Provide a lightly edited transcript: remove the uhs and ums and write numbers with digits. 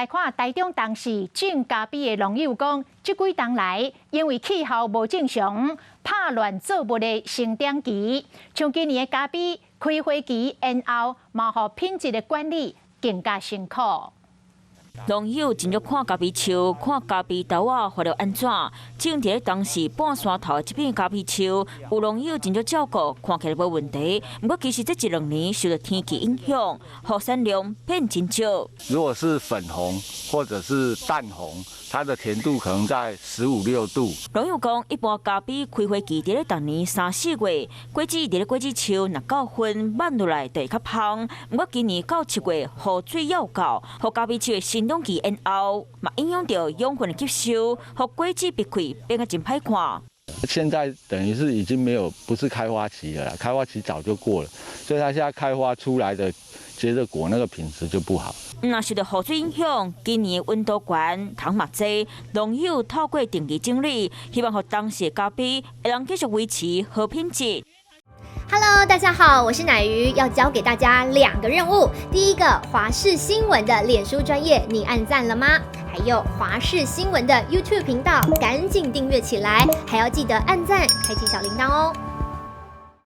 来看台中当时种咖啡的农友讲，这几冬来因为气候无正常，拍乱作物的生长期，像今年的咖啡开花期延后，嘛互品质的管理更加辛苦。农友真正看咖啡树，看咖啡豆啊发了安怎？种伫当时半山头的这片咖啡树，有农友真正照顾，看起来无问题。不过其实这1、2年受到天气影响，雨产量变真少。如果是粉红或者是淡红，它的甜度可能在15、16度。农友讲，一般咖啡开花期伫当年3、4月，果子伫果子树若到分慢落来就会较香。不过今年到7月，雨水要够，互咖啡树的生长期延后，嘛影响到养分的吸收，互果子闭开变得真歹看。现在等于是已经不是开花期了啦，开花期早就过了，所以它现在开花出来的结的果那个品质就不好。若受到雨水影响，今年温度悬，糖嘛多，农友透过定期整理，希望互当时的咖啡会能继续维持好品质。Hello， 大家好，我是乃瑜，要教给大家2个任务。第一个，华视新闻的脸书专页，你按赞了吗？还有华视新闻的 YouTube 频道，赶紧订阅起来，还要记得按赞，开启小铃铛哦。